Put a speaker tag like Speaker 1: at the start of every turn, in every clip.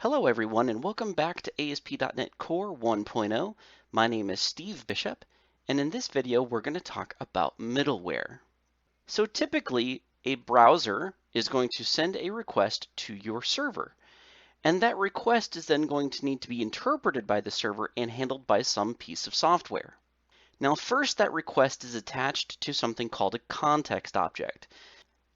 Speaker 1: Hello everyone and welcome back to Asp Net Core 1.0. My name is Steve Bishop, and in this video we're going to talk about middleware. So typically a browser is going to send a request to your server, and that request is then going to need to be interpreted by the server and handled by some piece of software. Now first, that request is attached to something called a context object.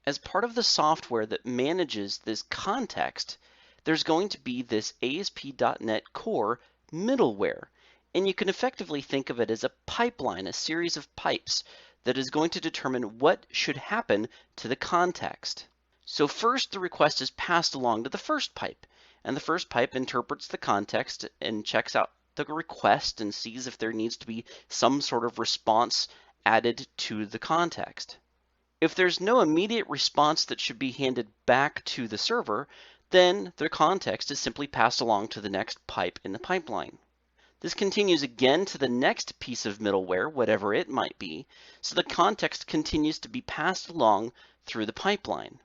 Speaker 1: As part of the software that manages this context, there's going to be this Asp.NET Core middleware, and you can effectively think of it as a pipeline, a series of pipes that is going to determine what should happen to the context. So first, the request is passed along to the first pipe, and the first pipe interprets the context and checks out the request and sees if there needs to be some sort of response added to the context. If there's no immediate response that should be handed back to the server, then the context is simply passed along to the next pipe in the pipeline. This continues again to the next piece of middleware, whatever it might be, so the context continues to be passed along through the pipeline.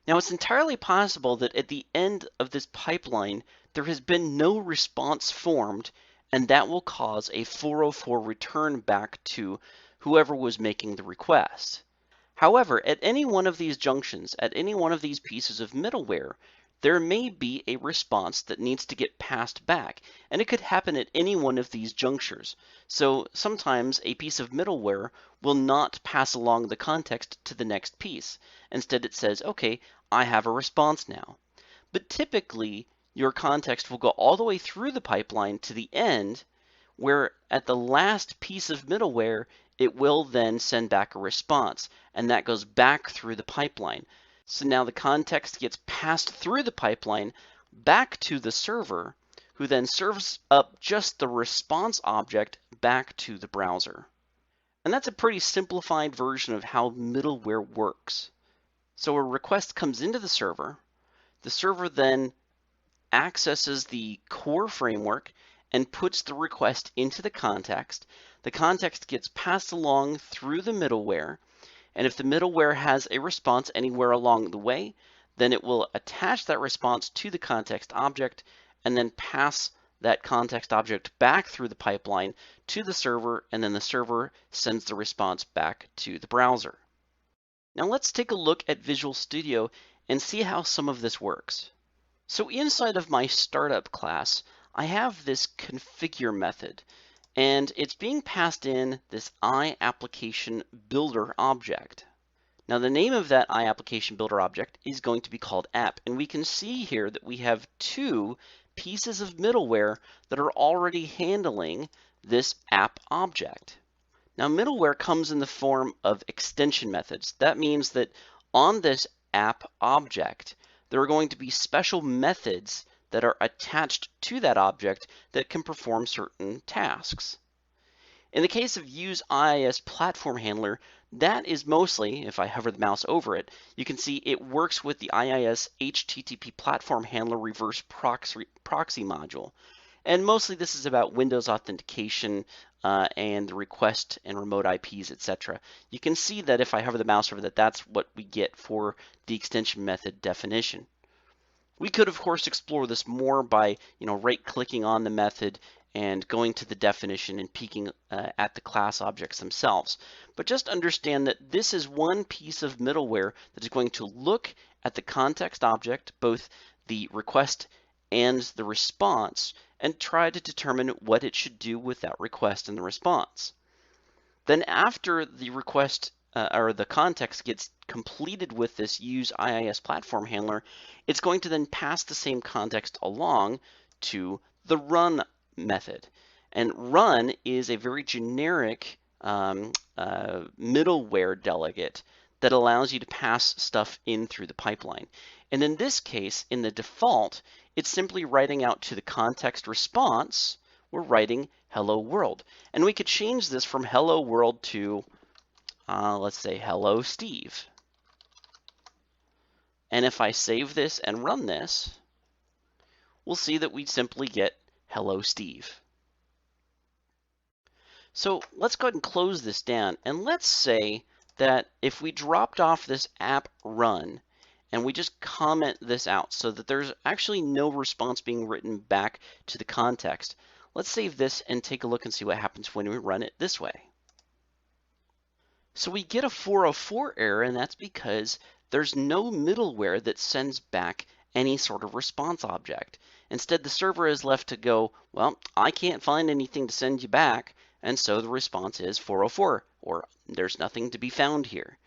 Speaker 1: Now, it's entirely possible that at the end of this pipeline, there has been no response formed, and that will cause a 404 return back to whoever was making the request. However, at any one of these junctions, at any one of these pieces of middleware, there may be a response that needs to get passed back, and it could happen at any one of these junctures. So sometimes a piece of middleware will not pass along the context to the next piece. Instead, it says, okay, I have a response now. But typically, your context will go all the way through the pipeline to the end, where at the last piece of middleware, it will then send back a response, and that goes back through the pipeline. So now the context gets passed through the pipeline back to the server, who then serves up just the response object back to the browser. And that's a pretty simplified version of how middleware works. So a request comes into the server then accesses the core framework and puts the request into the context. The context gets passed along through the middleware, and if the middleware has a response anywhere along the way, then it will attach that response to the context object and then pass that context object back through the pipeline to the server, and then the server sends the response back to the browser. Now let's take a look at Visual Studio and see how some of this works. So inside of my startup class, I have this configure method, and it's being passed in this iApplicationBuilder object. Now the name of that iApplicationBuilder object is going to be called app, and we can see here that we have two pieces of middleware that are already handling this app object. Now middleware comes in the form of extension methods. That means that on this app object, there are going to be special methods that are attached to that object that can perform certain tasks. In the case of use IIS platform handler, that is mostly, if I hover the mouse over it, you can see it works with the IIS HTTP platform handler reverse proxy module. And mostly this is about Windows authentication and the request and remote IPs, etc. You can see that if I hover the mouse over that, that's what we get for the extension method definition. We could, of course, explore this more by, right-clicking on the method and going to the definition and peeking at the class objects themselves. But just understand that this is one piece of middleware that is going to look at the context object, both the request and the response, and try to determine what it should do with that request and the response. Then after the request or the context gets completed with this use IIS platform handler, it's going to then pass the same context along to the run method. And run is a very generic middleware delegate that allows you to pass stuff in through the pipeline. And in this case, in the default, it's simply writing out to the context response, we're writing hello world. And we could change this from hello world to let's say hello Steve. And if I save this and run this, we'll see that we simply get hello Steve. So let's go ahead and close this down, and let's say that if we dropped off this app run and we just comment this out so that there's actually no response being written back to the context. Let's save this and take a look and see what happens when we run it this way. So we get a 404 error, and that's because there's no middleware that sends back any sort of response object. Instead, the server is left to go, well, I can't find anything to send you back, and so the response is 404, or there's nothing to be found here.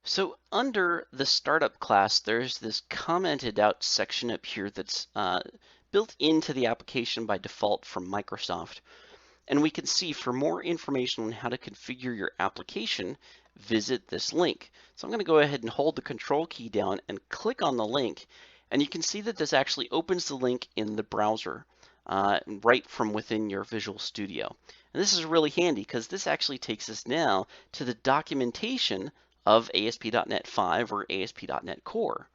Speaker 1: So under the startup class, there's this commented out section up here that's built into the application by default from Microsoft. And we can see for more information on how to configure your application, visit this link. So I'm going to go ahead and hold the control key down and click on the link. And you can see that this actually opens the link in the browser right from within your Visual Studio. And this is really handy because this actually takes us now to the documentation of ASP.NET 5 or ASP.NET Core.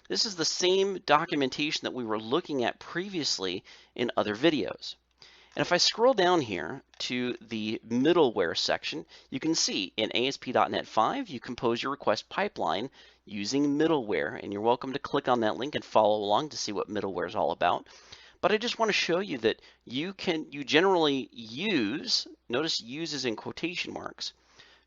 Speaker 1: This is the same documentation that we were looking at previously in other videos. And if I scroll down here to the middleware section, you can see in ASP.NET 5, you compose your request pipeline using middleware. And you're welcome to click on that link and follow along to see what middleware is all about. But I just want to show you that you generally use, notice use is in quotation marks,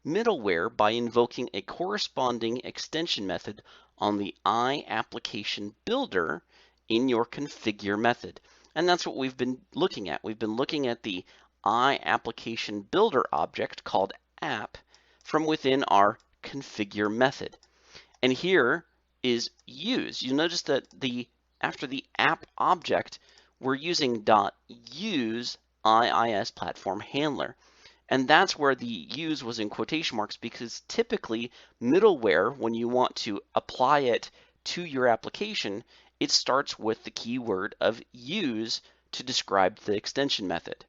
Speaker 1: middleware by invoking a corresponding extension method on the iApplication builder in your configure method. And that's what we've been looking at. We've been looking at the iApplication builder object called app from within our configure method. And here is use. You'll notice that after the app object, we're using .use IIS platform handler. And that's where the use was in quotation marks, because typically middleware, when you want to apply it to your application, it starts with the keyword of use to describe the extension method.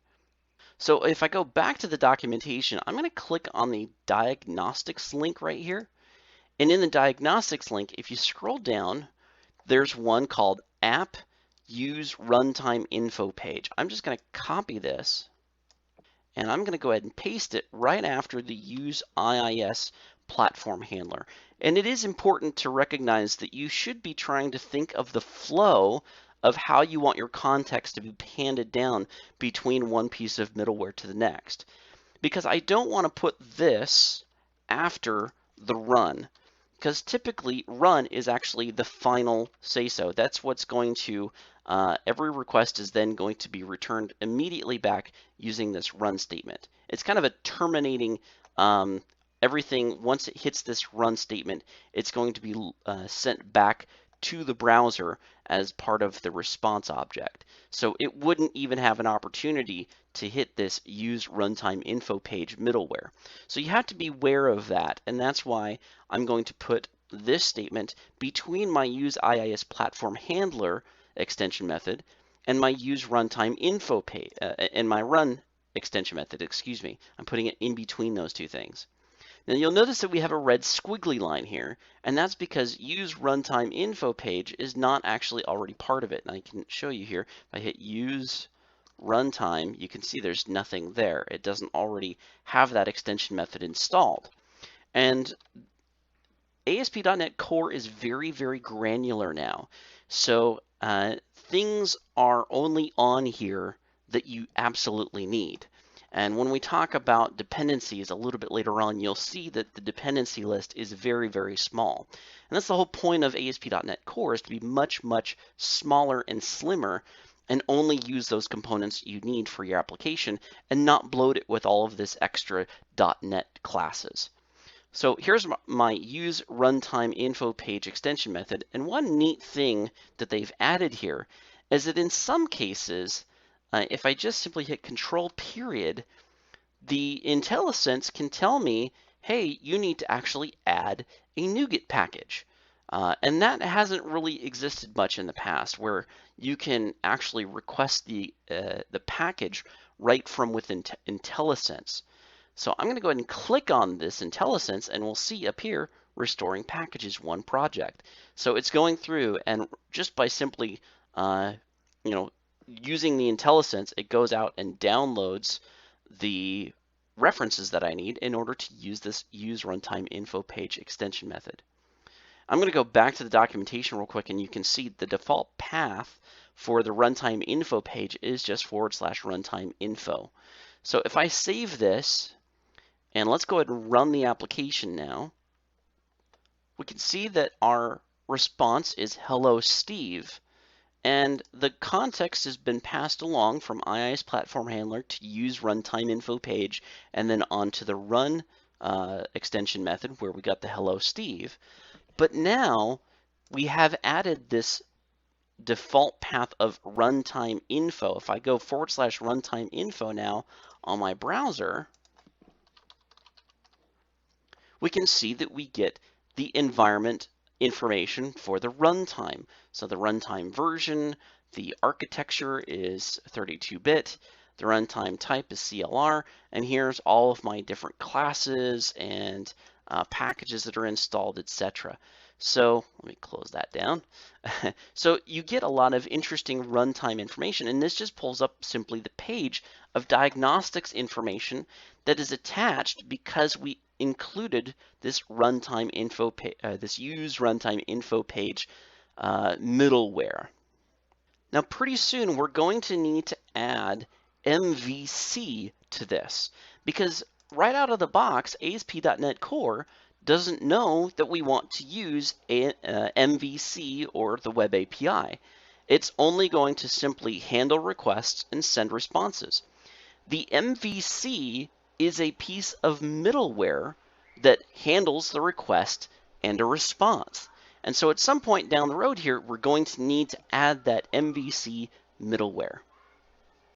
Speaker 1: So if I go back to the documentation, I'm going to click on the diagnostics link right here. And in the diagnostics link, if you scroll down, there's one called app use runtime info page. I'm just going to copy this, and I'm going to go ahead and paste it right after the use IIS platform handler. And it is important to recognize that you should be trying to think of the flow of how you want your context to be handed down between one piece of middleware to the next. Because I don't want to put this after the run, because typically run is actually the final say-so. That's what's going to, every request is then going to be returned immediately back using this run statement. It's kind of a terminating everything. Once it hits this run statement, it's going to be sent back to the browser as part of the response object. So it wouldn't even have an opportunity to hit this use runtime info page middleware. So you have to be aware of that, and that's why I'm going to put this statement between my use IIS platform handler extension method and my use runtime info page and my run extension method, excuse me. I'm putting it in between those two things. Now you'll notice that we have a red squiggly line here, and that's because use runtime info page is not actually already part of it. And I can show you here. If I hit use runtime, you can see there's nothing there. It doesn't already have that extension method installed. And ASP.NET Core is very, very granular now. So things are only on here that you absolutely need. And when we talk about dependencies a little bit later on, you'll see that the dependency list is very, very small. And that's the whole point of ASP.NET Core, is to be much, much smaller and slimmer and only use those components you need for your application and not bloat it with all of this extra .NET classes. So here's my use runtime info page extension method. And one neat thing that they've added here is that in some cases, if I just simply hit control period, the IntelliSense can tell me, hey, you need to actually add a NuGet package. And that hasn't really existed much in the past, where you can actually request the package right from within IntelliSense. So I'm going to go ahead and click on this IntelliSense, and we'll see up here, restoring packages one project. So it's going through, and just by simply, using the IntelliSense, it goes out and downloads the references that I need in order to use this use runtime info page extension method. I'm going to go back to the documentation real quick, and you can see the default path for the runtime info page is just /runtime info. So if I save this, and let's go ahead and run the application now, we can see that our response is hello Steve. And the context has been passed along from II's platform handler to use runtime info page and then onto the run extension method where we got the hello Steve. But now we have added this default path of runtime info. If I go /runtime info now on my browser, we can see that we get the environment information for the runtime. So the runtime version, the architecture is 32-bit, the runtime type is CLR, and here's all of my different classes and packages that are installed, etc. So let me close that down. So you get a lot of interesting runtime information, and this just pulls up simply the page of diagnostics information that is attached because we included this runtime info, this use runtime info page middleware. Now, pretty soon we're going to need to add MVC to this because right out of the box, ASP.NET Core doesn't know that we want to use MVC or the Web API. It's only going to simply handle requests and send responses. The MVC is a piece of middleware that handles the request and a response. And so at some point down the road here, we're going to need to add that MVC middleware.